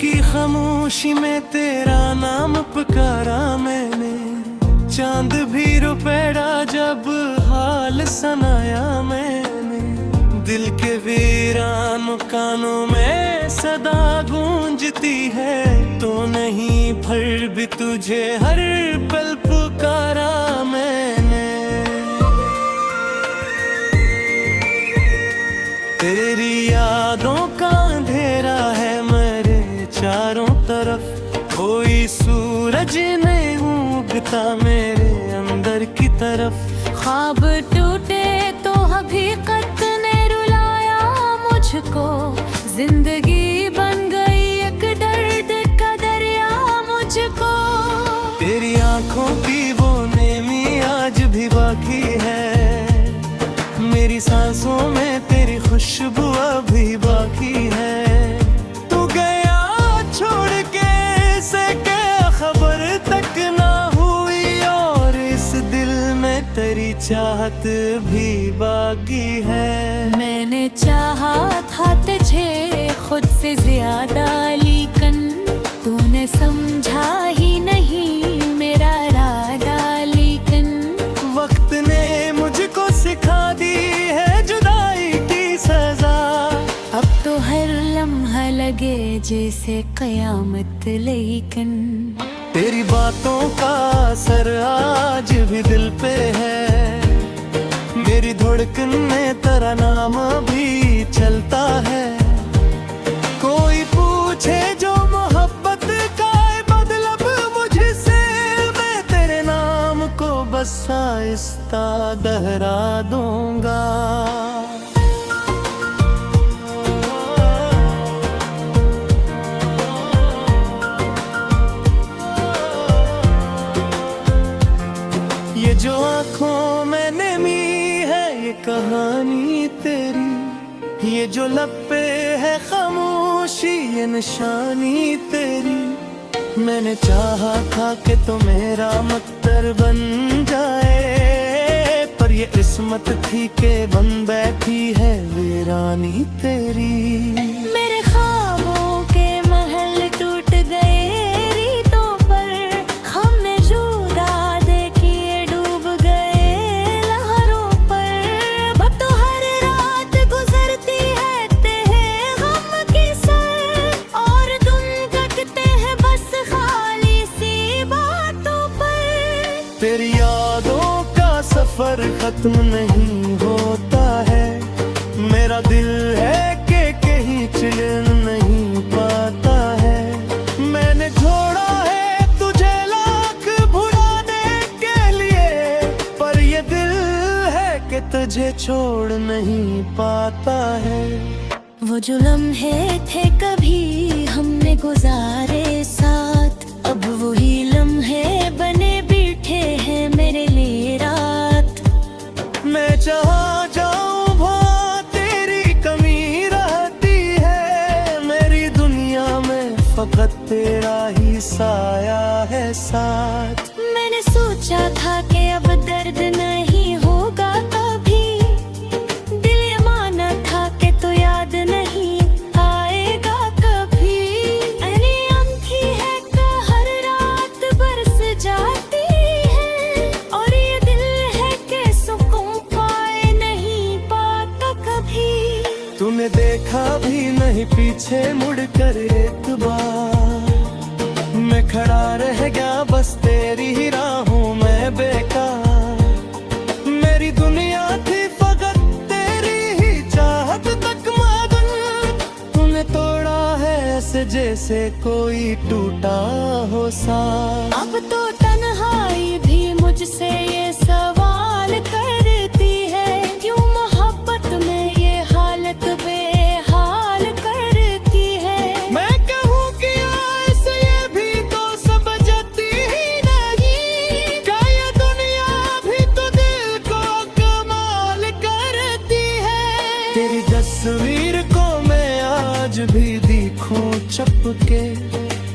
की खामोशी में तेरा नाम पुकारा मैंने, चांद भी रुपड़ा जब हाल सुनाया मैंने। दिल के वीरान कानों में सदा गूंजती है, तो नहीं फिर भी तुझे हर पल पुकारा मैंने। तेरी यादों का अंधेरा है मेरे चारों तरफ, कोई सूरज नहीं उगता मेरे अंदर की तरफ। ख्वाब टूटे तो हकीकत ने रुलाया मुझको, जिंदगी बन गई एक दर्द का दरिया मुझको। तेरी आंखों की वो नेमी आज भी बाकी है, मेरी सांसों में तेरी खुशबू अभी बाकी है। तू गया छोड़ के से क्या खबर तक ना हुई, और इस दिल में तेरी चाहत भी बाकी है। मैंने चाहा था तुझे खुद से ज्यादा, लेकिन तूने समझा ही नहीं मेरा इरादा। लेकिन वक्त ने मुझको सिखा दी है जुदाई की सजा, अब तो हर लम्हा लगे जैसे कयामत। लेकिन तेरी बातों का असर आज भी दिल पे है, मेरी धड़कन में तेरा नाम भी चलता है। कोई पूछे जो मोहब्बत का मतलब मुझसे, मैं तेरे नाम को बस आहिस्ता दोहरा दूंगा। ये जो आँखों में नमी है ये कहानी तेरी, ये जो लब पे है खामोशी ये निशानी तेरी। मैंने चाहा था कि तो मेरा मक्तर बन जाए, पर ये किस्मत थी कि बन बैठी है वीरानी तेरी। मेरे ख्वाबों के महल टूट गए रीतों पर, हमने जुदा देखिए डूब गए लहरों पर। अब तो हर रात गुजरती है तेरे गम की सर, और दिन कटते हैं बस खाली सी बातों पर। तेरी यादों का सफर खत्म नहीं होता है, मेरा दिल है कि कहीं चैन नहीं पाता है। मैंने छोड़ा है तुझे लाख भुलाने के लिए, पर ये दिल है कि तुझे छोड़ नहीं पाता है। वो जो लम्हे थे कभी हमने गुजारे साथ, अब वही लम्हे बने बैठे हैं मेरे लिए रात। मैं चाहा जाऊं वहाँ तेरी कमी रहती है, मेरी दुनिया में फकत तेरा ही साया है साथ। मैंने सोचा था कि अब दर्द नहीं होगा कभी, दिल ये माना था कि तो याद नहीं आएगा कभी। अरे अंधी है का हर रात बरस जाती है, और ये दिल है कि सुकून पाए नहीं पाता कभी। तूने देखा भी नहीं पीछे मुड़ कर एक बार, मैं खड़ा रह गया बस तेरी ही राहों में बेकार। मेरी दुनिया थी फकत तेरी ही चाहत तक मगन, तूने तोड़ा है ऐसे जैसे कोई टूटा हो साथ। अब तो तन्हाई भी मुझसे ये सवाल करती है, क्यों मोहब्बत में ये हालत बेहाल करती है। मैं कहूँ कि ऐसे ये भी तो समझती ही नहीं, क्या ये दुनिया भी तो दिल को कमाल करती है। तेरी तस्वीर को मैं आज भी देखूं छपके,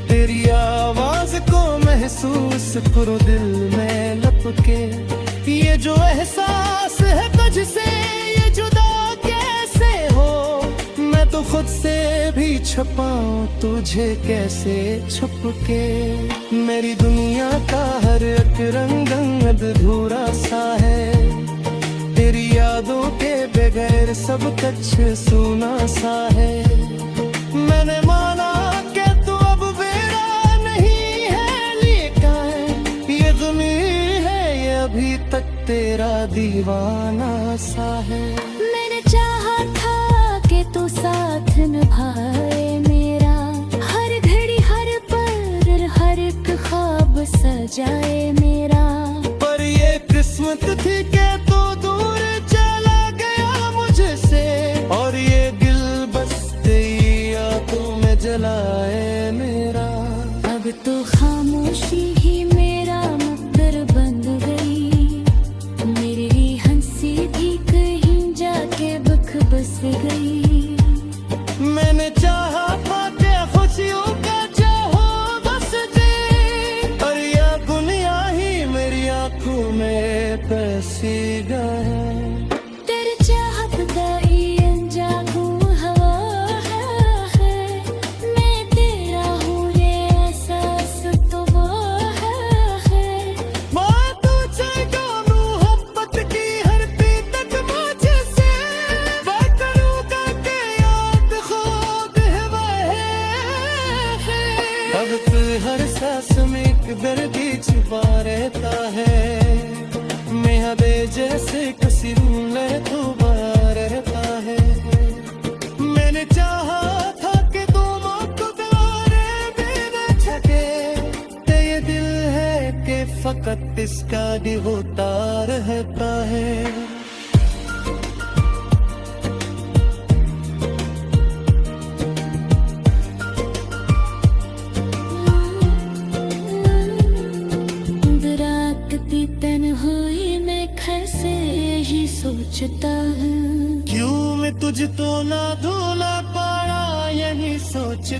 तेरी आवाज को महसूस करूं दिल में लपके। ये जो एहसास है तुझसे ये जुदा कैसे हो, मैं तो खुद से भी छुपाऊं तुझे कैसे छुप के। मेरी दुनिया का हर एक रंग अधूरा सा है, तेरी यादों के बगैर सब कुछ सूना सा है। मैंने माना कि तू अब मेरा नहीं है, लेकिन ये ज़मीं है ये अभी तक तेरा दीवाना सा है। मैंने चाहा था कि तू साथ निभाए मेरा, हर घड़ी हर पल हर एक ख्वाब सजाए मेरा। पर ये किस्मत थी कि तू दूर चला गया मुझसे, और ये दिल बस तेरी आंखों में जलाए मेरा। अब तो खामोशी ही मेरा मुक्तर बन गई, मेरी हंसी भी कहीं जाके बख बस गई। मैंने चाहा था कि खुशियों का चाहो बस दे, और यह दुनिया ही मेरी आंखों में बसी गए। तेरी चाहत का ये अनजान हवा है, मैं तेरा हूँ ये एहसास तो वो है। मैं तुझे जानूं मोहब्बत की हर पीतक मुझसे, मैं करूँगा कि याद खुद है वह है। अब तू हर सांस में एक दर्द ही छुपा रहता है, मैं हबे जैसे किसी रूले तो रहता है। मैंने चाहा था कि दोनों को तारे बिना छके, ते ये दिल है कि फकत इसका भी होता रहता है। दराकती तन्हाई में कैसे ही सोचता हूँ, क्यों मैं तुझ तो ना धोला पाया यही सोच।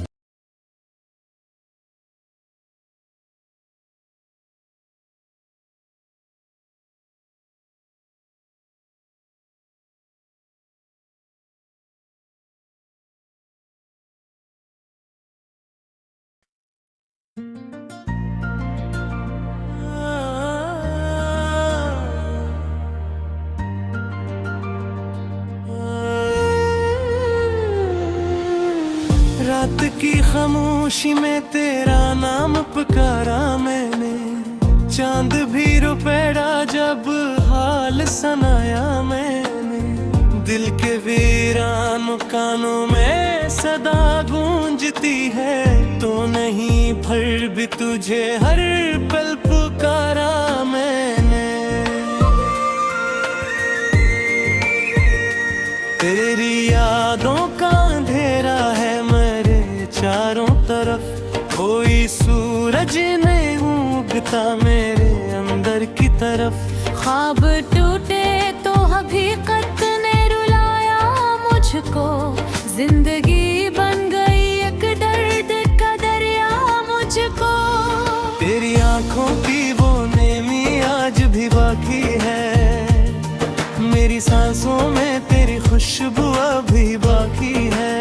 रात की खामोशी में तेरा नाम पुकारा मैंने, चांद भी रुपड़ा जब हाल सुनाया मैंने। दिल के वीरान कानों में सदा गूंजती है, तो नहीं फिर भी तुझे हर पल पुकारा मैंने। तेरी यादों का अंधेरा है मेरे चारों तरफ, कोई सूरज नहीं उगता मेरे अंदर की तरफ। ख्वाब टूटे तो हकीकत ने रुलाया मुझको, जिंदगी बन गई एक दर्द का दरिया मुझको। तेरी आंखों की वो नेमी आज भी बाकी है, मेरी सांसों में तेरी खुशबू अभी बाकी है।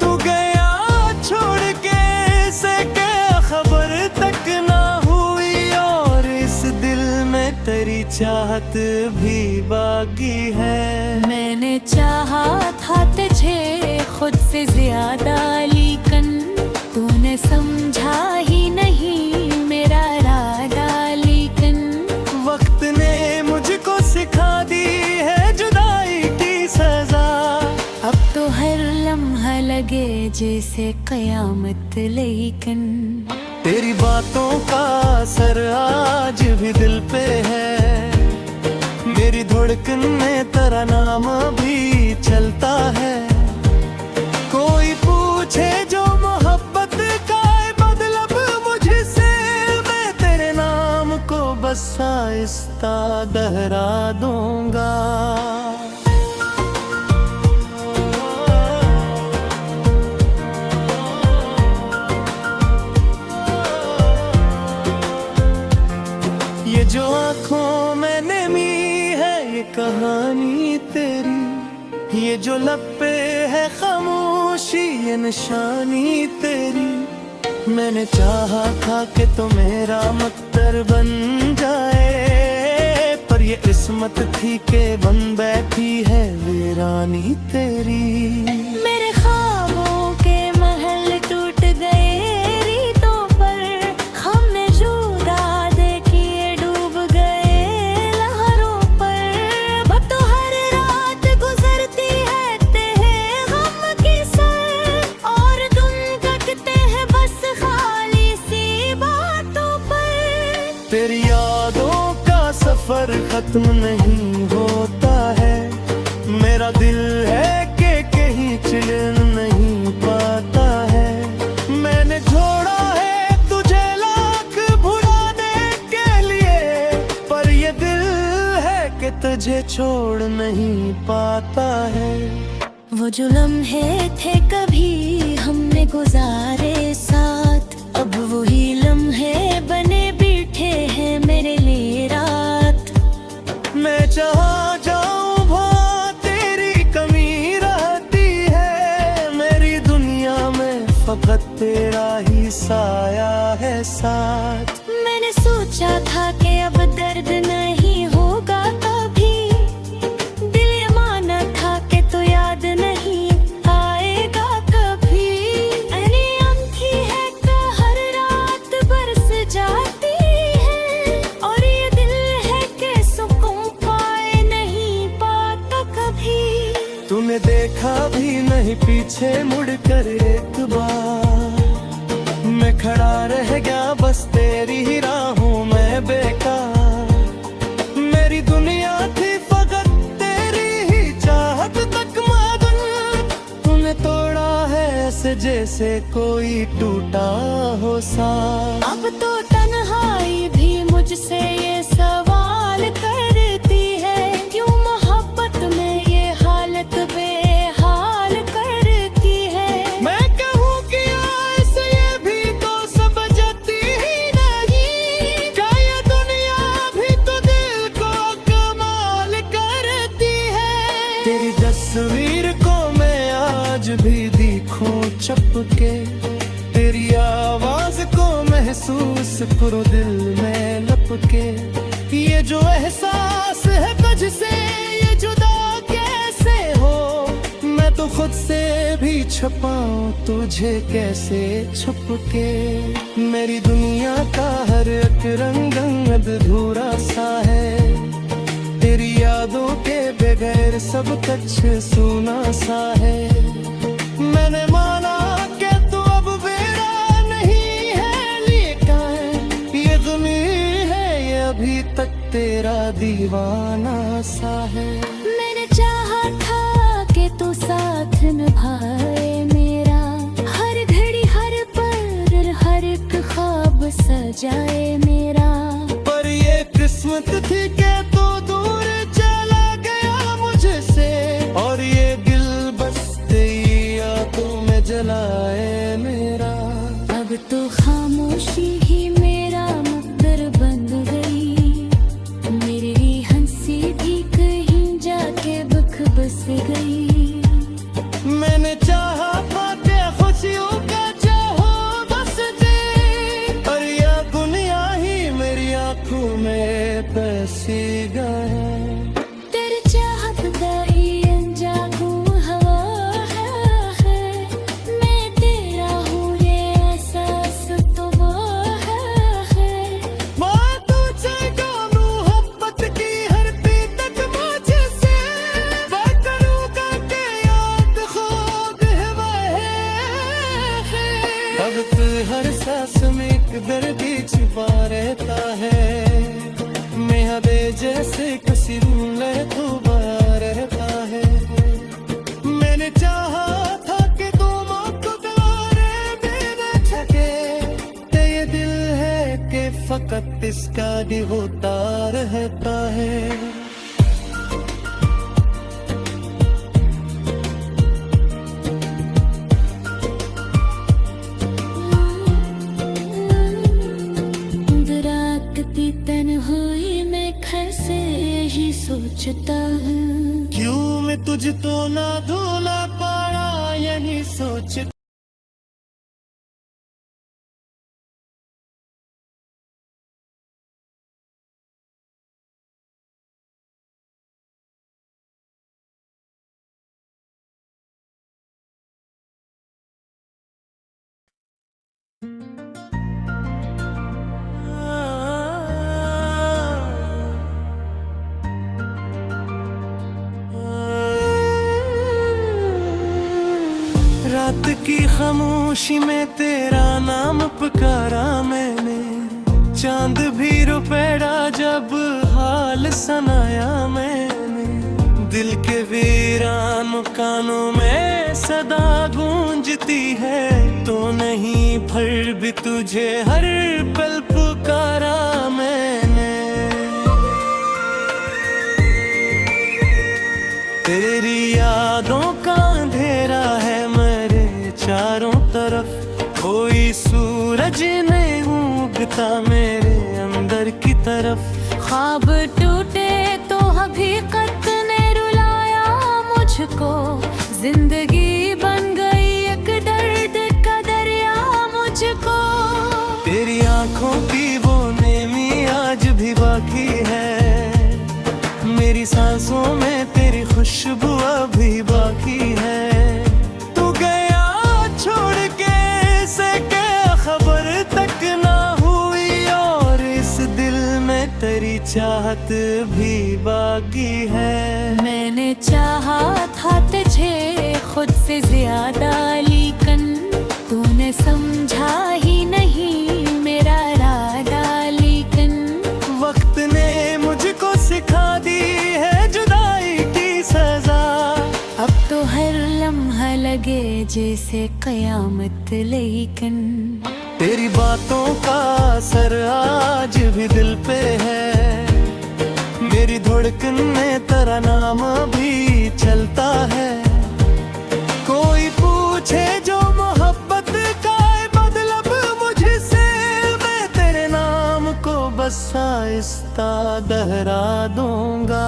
तू गया छोड़ के से क्या खबर तक ना हुई, और इस दिल में तेरी चाहत भी बाकी है। मैंने चाहा था तुझे खुद से ज्यादा, लेकिन तूने समझा ही नहीं मेरा इरादा। लेकिन वक्त ने मुझको सिखा दी है जुदाई की सजा, अब तो हर लम्हा लगे जैसे कयामत। लेकिन तेरी बातों का असर आज भी दिल पे है, मेरी धड़कन में तेरा नाम भी चलता है। कोई पूछे जो मोहब्बत का मतलब मुझसे, मैं तेरे नाम को बस आहिस्ता दोहरा दूंगा। ये जो आँखों में नमी है ये कहानी तेरी, ये जो लब पे है खामोश ये निशानी तेरी। मैंने चाहा था कि तो मेरा मक्तर बन जाए, पर ये किस्मत थी के बन बैठी है वीरानी तेरी। मेरे ख्वाबों के महल टूट गए रीतों पर, हमने जुदा देखिए डूब गए लहरों पर। अब तो हर रात गुजरती है तेरे गम की सर, और तुम कटते हैं बस खाली सी बातों पर। तेरी यादों का सफर खत्म नहीं होता है, मेरा दिल है कि कहीं चिल नहीं पाता है। मैंने छोड़ा है तुझे लाख भुलाने के लिए, पर ये दिल है कि तुझे छोड़ नहीं पाता है। वो जो लम्हे थे कभी हमने गुजारे साथ, अब वही लम्हे बने बैठे हैं मेरे लिए रात। मैं जहाँ जाऊँ वहाँ तेरी कमी रहती है, मेरी दुनिया में फकत तेरा ही साया है साथ। मैंने सोचा था कि अब दर्द नहीं होगा कभी, दिल ये माना था कि तो याद नहीं आएगा कभी। अरे अंधी है का हर रात बरस जाती है, और ये दिल है कि सुकून पाए नहीं पाता कभी। तूने देखा भी नहीं पीछे मुड़कर एक बार, मैं खड़ा रह गया बस तेरी ही राहों में बेकार। मेरी दुनिया थी फकत तेरी ही चाहत तक मादन, तूने तोड़ा है ऐसे जैसे कोई टूटा हो साथ। अब तो तन्हाई भी मुझसे ये सवाल करती है, क्यों मोहब्बत में ये हालत बेहाल करती है। मैं कहूँ कि ऐसे ये भी तो समझती ही नहीं, क्या ये दुनिया भी तो दिल को कमाल करती है। तेरी तस्वीर को मैं आज भी देखूं चपके, तेरी आवाज को महसूस करो दिल में लपके। ये जो एहसास है तुझसे ये जुदा कैसे हो, मैं तो खुद से भी छुपाऊं तुझे कैसे छुपके। मेरी दुनिया का हर एक रंग अधूरा सा है, तेरी यादों के बगैर सब कुछ सूना सा है। मैंने माना कि तू अब मेरा नहीं है, लेकिन ये दुनी है ये अभी तक तेरा दीवाना सा है। मैंने चाहा था कि तू साथ निभाए मेरा, हर घड़ी हर पल हर एक ख्वाब सजाए मेरा। पर ये किस्मत थी कि तू दूर चला गया मुझसे, और ये दिल बस तेरी आंखों में जलाए मेरा। अब तो खामोशी ही मेरा मकदर बन गई, मेरी हंसी भी कहीं जाके बख बस गई। मैंने चाहा पाते खुशियों का चाहो बस दे, पर यह दुनिया ही मेरी आंखों में बसी गए। तेरी चाहत का ये अनजागू हवा है, मैं तेरा हूँ ये एहसास तो वो है। मैं तुझे गाऊं मोहब्बत की हर पी तक मुझसे, मैं करूँगा कि याद खुद है वह है। अब तू हर सांस में एक दर्द ही छुपा रहता है, मैं दे जैसे किसी रूले खुबा रहता है। मैंने चाहा था कि तुम दुआरे बिना छके, ते ये दिल है कि फकत इसका भी होता रहता है। दराकती तन्हाई में कैसे यही सोचता हूँ, क्यों मैं तुझ तो ना धोला पाया यही सोच खामोशी में तेरा नाम पुकारा मैंने, चांद भी रुपड़ा जब हाल सुनाया मैंने। दिल के वीरान कानों में सदा गूंजती है, तो नहीं फिर भी तुझे हर पल पुकारा मैंने। तेरी यादों का अंधेरा है मेरे चारों तरफ, कोई सूरज नहीं उगता मेरे अंदर की तरफ। ख्वाब टूटे तो हकीकत ने रुलाया मुझको, जिंदगी बन गई एक दर्द का दरिया मुझको। तेरी आंखों की वो नेमी आज भी बाकी है, मेरी सांसों में तेरी खुशबू अभी बाकी है। तू गया छोड़ के से क्या खबर तक ना हुई, और इस दिल में तेरी चाहत भी बाकी है। मैंने चाहा था तुझे खुद से ज्यादा, लेकिन तूने समझा ही नहीं मेरा इरादा। लेकिन वक्त ने मुझको सिखा दी है जुदाई की सजा, अब तो हर लम्हा लगे जैसे कयामत। लेकिन तेरी बातों का असर आज भी दिल पे है, मेरी धड़कन में तेरा नाम भी चलता है। कोई पूछे जो मोहब्बत का मतलब मुझसे, मैं तेरे नाम को बस आहिस्ता दोहरा दूंगा।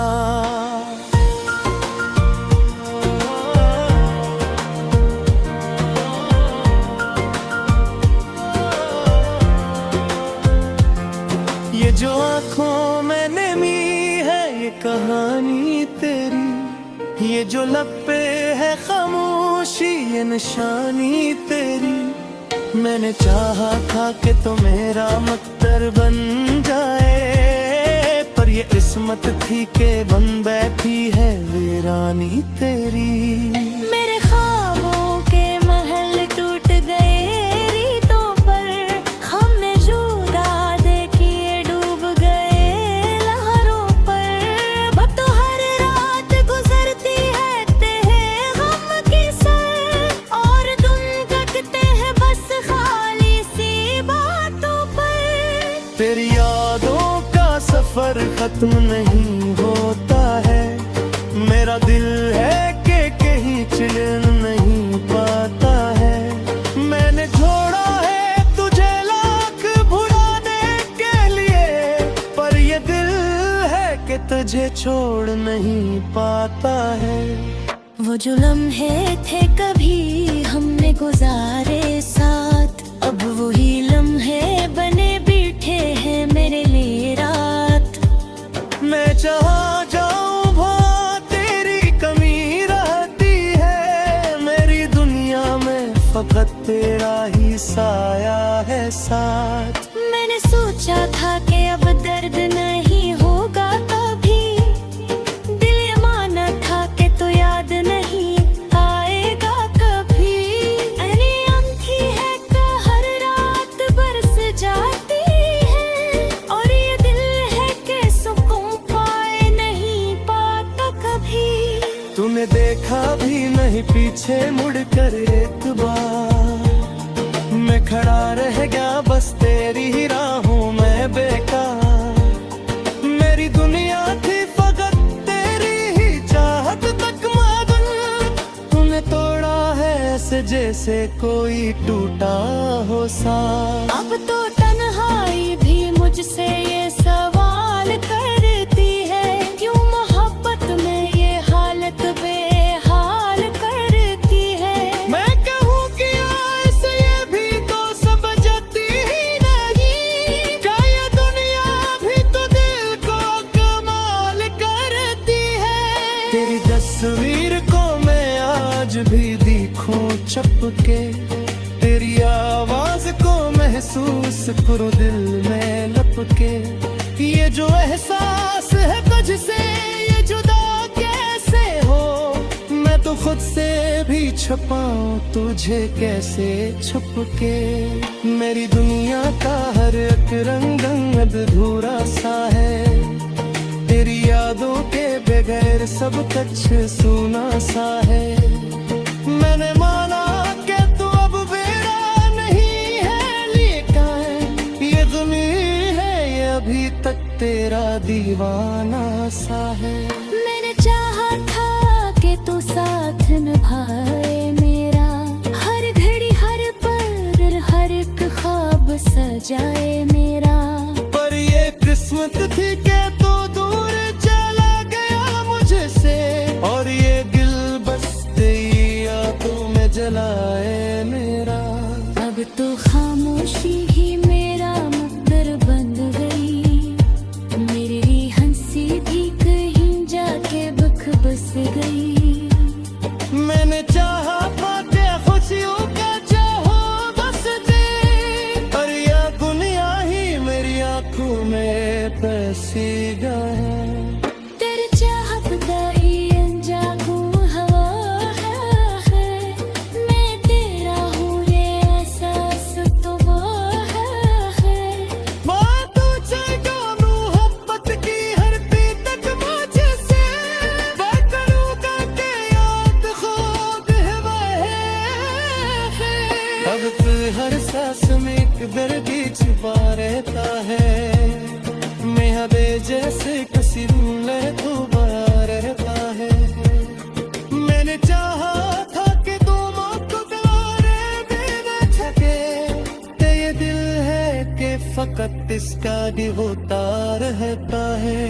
ये जो आँखों में नमी है ये कहानी तेरी, ये जो लब पे है खामोशी ये निशानी तेरी। मैंने चाहा था कि तो मेरा मक्तर बन जाए, पर ये किस्मत थी कि बन बैठी है वीरानी तेरी। मेरे ख्वाबों के महल टूट गए रीतों पर, हमने जुदा देखिए डूब गए लहरों पर। अब तो हर रात गुजरती है तेरे गम की सर, और तुम तकते हैं बस खाली सी बातों पर। तेरी यादों का सफर खत्म नहीं होता है, मेरा दिल है कि कहीं चिन नहीं पाता है। मैंने छोड़ा है तुझे लाख भुलाने के लिए, पर ये दिल है कि तुझे छोड़ नहीं पाता है। वो जो लम्हे थे कभी हमने गुजारे साथ, अब वही लम्हे बने बैठे हैं मेरे लिए रात। मैं चाहा जाऊं वहाँ तेरी कमी रहती है, मेरी दुनिया में फकत तेरा ही साया है साथ। मैंने सोचा था कि अब दर्द नहीं होगा कभी, दिल ये माना था कि तो याद नहीं आएगा कभी। अरे अंधी है का हर रात बरस जाती है, और ये दिल है कि सुकून पाए नहीं पाता कभी। तूने देखा भी नहीं पीछे मुड़ कर एक बार, मैं खड़ा रह गया बस तेरी ही राहों में बेकार। मेरी दुनिया थी फकत तेरी ही चाहत तक मगन, तूने तोड़ा है ऐसे जैसे कोई टूटा हो साथ। अब तो तन्हाई भी मुझसे ये सवाल करती है, क्यों मोहब्बत में ये हालत बेहाल करती है। मैं कहूँ कि ऐसे ये भी तो समझती ही नहीं, क्या ये दुनिया भी तो दिल को कमाल करती है। तेरी तस्वीर को मैं आज भी देखूं छपके, तेरी आवाज को महसूस करूं दिल में लपके। ये जो एहसास है तुझसे ये जुदा कैसे हो, मैं तो खुद से भी छुपाऊं तुझे कैसे छुप के। मेरी दुनिया का हर एक रंग अधूरा सा है, तेरी यादों के बगैर सब कुछ सूना सा है। मैंने माना कि तू अब मेरा नहीं है, लेकिन ये ज़मीं है ये अभी तक तेरा दीवाना सा है। मैंने चाहा था कि तू साथ निभाए मेरा, हर घड़ी हर पल हर एक ख्वाब सजाए मेरा। पर ये किस्मत थी कि तू दूर चला गया मुझसे, और ये दिल बस तेरी यादों में जलाए मेरा। अब तो खामोशी ही मेरा मुक्तर बन गई, मेरी हंसी भी कहीं जाके बख बस गई। मैंने चाहा था कि खुशियों का चाहो बस दे, पर यह दुनिया ही मेरी आंखों में बसी गए। तेरे चाहत का ये अनजागू हवा है, मैं तेरा हूँ ये एहसास तो वो है। बातों से जो मोहब्बत की हर पी तक मुझसे, मैं करूँगा कि याद खुद है वह है। अब तू हर सांस में एक दर्द ही छुपा रहता है, मेहबे जैसे किसी में तू बहा रहता है। मैंने चाहा था कि तू मुस्कुराए बिना झके, ते ये दिल है कि फकत इसका भी होता रहता है।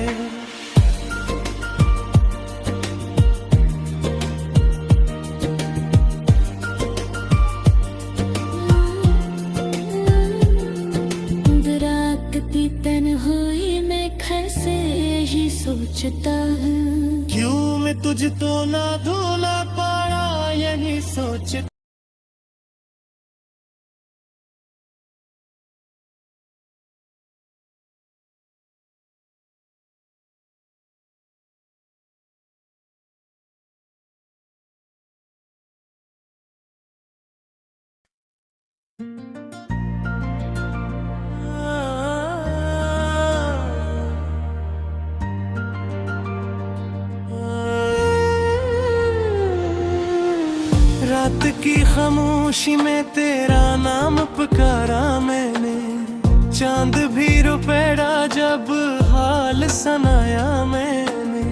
दराकती तन्हाई में कैसे ही सोचता हूँ, क्यों मैं तुझ तो ना धोला पाया यही सोच। रात की खामोशी में तेरा नाम पुकारा मैंने, चांद भी रुपड़ा जब हाल सुनाया मैंने।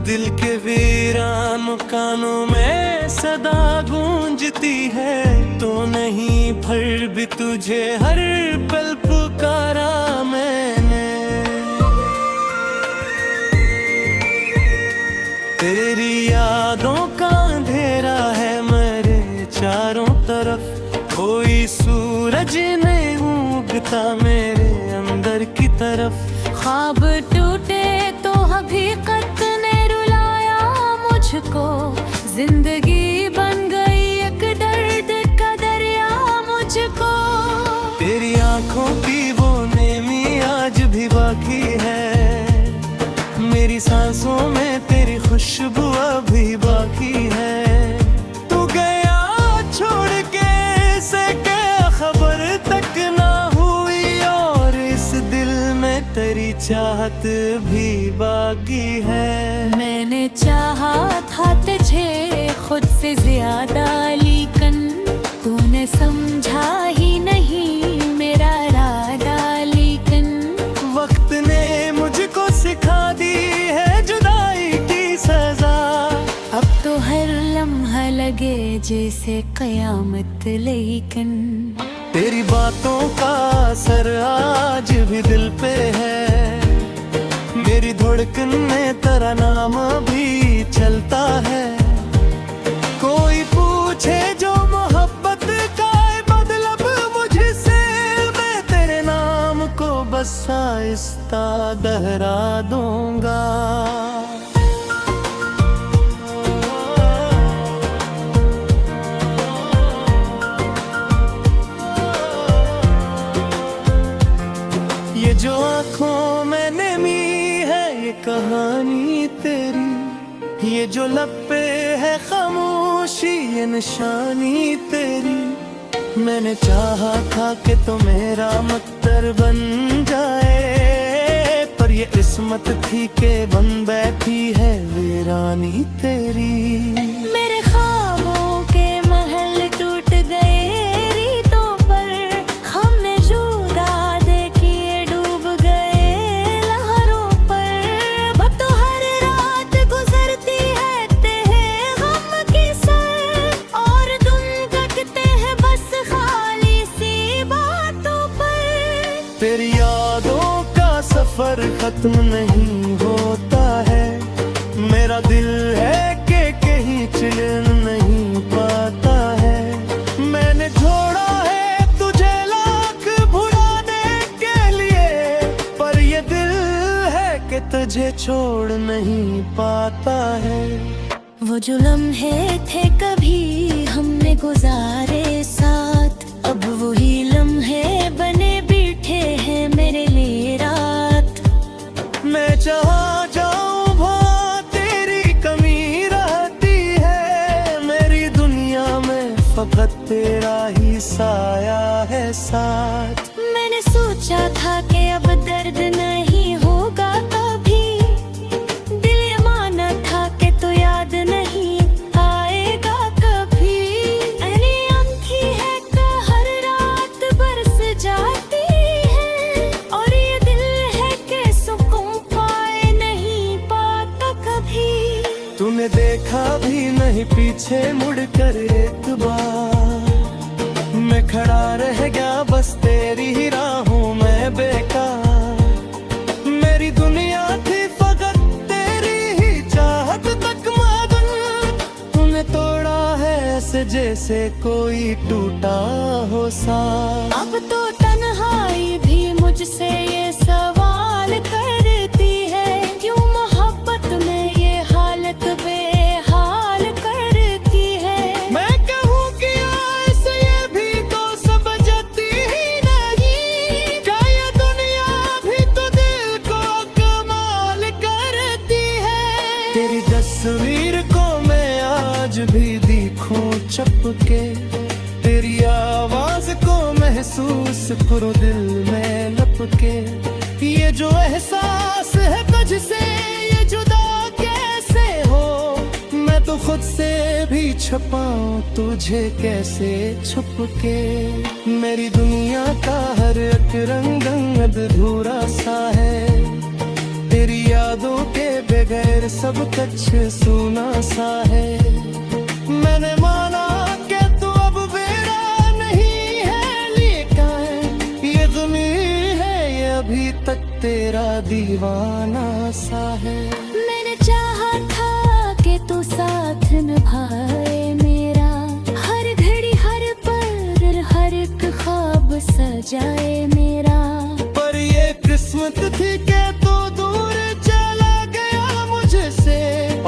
दिल के वीरान कानों में सदा गूंजती है, तो नहीं फिर भी तुझे हर पल पुकारा मैंने। तेरी यादों का अंधेरा है मेरे चारों तरफ, कोई सूरज नहीं उगता मेरे अंदर की तरफ। ख्वाब टूटे तो हकीकत ने रुलाया मुझको, जिंदगी बन गई एक दर्द का दरिया मुझको। तेरी आंखों की वो नेमी आज भी बाकी है, मेरी सांसों में तेरी खुशबू अभी बाकी है। तू गया छोड़ के से क्या खबर तक ना हुई, और इस दिल में तेरी चाहत भी बाकी है। मैंने चाहा था तुझे खुद से ज्यादा, लेकिन तूने समझा ही नहीं मेरा इरादा। लेकिन वक्त ने मुझको सिखा दी है जुदाई की सजा, अब तो हर लम्हा लगे जैसे कयामत। लेकिन तेरी बातों का असर आज भी दिल पे है, मेरी धड़कन में तेरा नाम भी चलता है। कोई पूछे जो मोहब्बत का मतलब मुझसे, मैं तेरे नाम को बस आहिस्ता दोहरा दूंगा। ये जो आँखों में नमी है ये कहानी तेरी, ये जो लब पे है खामोशी ये निशानी तेरी। मैंने चाहा था कि तो मेरा मक्तर बन जाए, पर ये किस्मत थी के बन बैठी है वीरानी तेरी। मेरे ख्वाबों के महल टूट गए रीतों पर, हमने जुदा देखिए डूब गए लहरों पर। अब तो हर रात गुजरती है तेरे गम की सर, और तुम कटते हैं बस खाली सी बातों पर। तेरी यादों का सफर खत्म नहीं होता है, मेरा दिल है कि कहीं चिल नहीं पाता है। मैंने छोड़ा है तुझे लाख भुलाने के लिए, पर ये दिल है कि तुझे छोड़ नहीं पाता है। वो जो लम्हे थे कभी हमने गुजारे साथ, अब वही लम्हे बने बैठे हैं मेरे लिए रात। मैं जहाँ जाऊँ वहाँ तेरी कमी रहती है, मेरी दुनिया में फकत तेरा ही साया है साथ। मैंने सोचा था कि अब दर्द नहीं होगा कभी, दिल ये माना था कि तो याद नहीं आएगा कभी। अरे आँखी है का हर रात बरस जाती है, और ये दिल है कि सुकून पाए नहीं पाता कभी। तूने देखा भी नहीं पीछे मुड़कर एक बार, मैं खड़ा रह गया बस तेरी ही राहों में बेकार। मेरी दुनिया थी फकत तेरी ही चाहत तक मगन, तूने तोड़ा है ऐसे जैसे कोई टूटा हो साथ। अब तो तन्हाई भी मुझसे ये सवाल करती है, क्यों मोहब्बत में ये हालत बेहाल करती है। मैं कहूँ कि ऐसे ये भी तो समझती ही नहीं, क्या ये दुनिया भी तो दिल को कमाल करती है। तेरी तस्वीर को मैं आज भी देखूं चपके, तेरी आवाज को महसूस करूं दिल में लपके। ये जो एहसास है तुझसे ये जुदा कैसे हो, मैं तो खुद से भी छुपाऊं तुझे कैसे छुप के। मेरी दुनिया का हर एक रंग अधूरा सा है, तेरी यादों के बगैर सब कुछ सूना सा है। मैंने माना कि तू अब मेरा नहीं है, लेकिन ये ज़मीं है ये अभी तक तेरा दीवाना सा है। मैंने चाहा था कि तू साथ निभाए मेरा, हर घड़ी हर पल हर एक ख्वाब सजाए मेरा। पर ये किस्मत थी कि तू दूर चला गया मुझसे,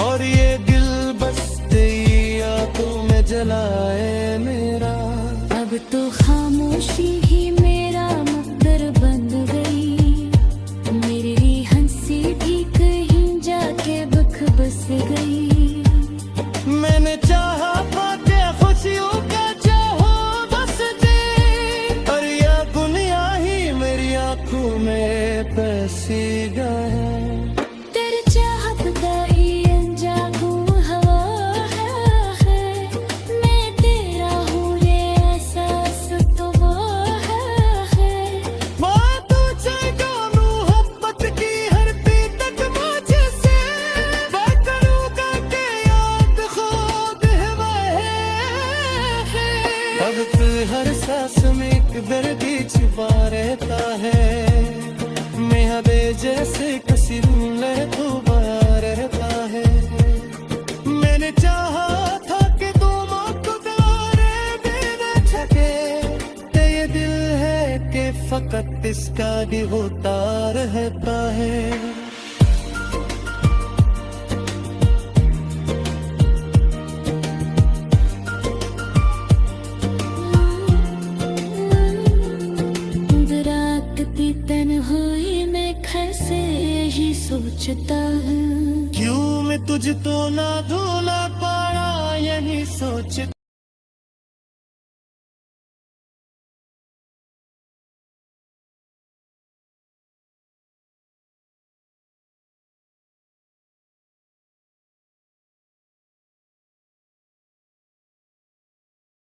और ये दिल बस तेरी यादों में जलाए मेरा। अब तो खामोशी ही मेरा मकदर बन गई, मेरी हंसी भी कहीं जाके बख बस गई। मैंने चाहा था कि खुशियों का चाहो बस दे, और यह दुनिया ही मेरी आंखों में बसी गए। तेरी चाहत का ये अनजागू हवा है, मैं तेरा हूँ ये एहसास तो वो है। बात तुझको मोहब्बत की हर पी तक मुझसे, मैं करूँगा कि याद खुद है वह। अब तो हर सांस में एक दर्द ही छिपा रहता है, मैं हवे जैसे किसी रूले खुबा रहता है। मैंने चाहा था कि तुम खुदारे बिना छके, ये दिल है कि फकत इसका भी होता रहता है। दराकती तन्हाई में कैसे ही सोचता हूँ, क्यों मैं तुझे कुछ तो ना धो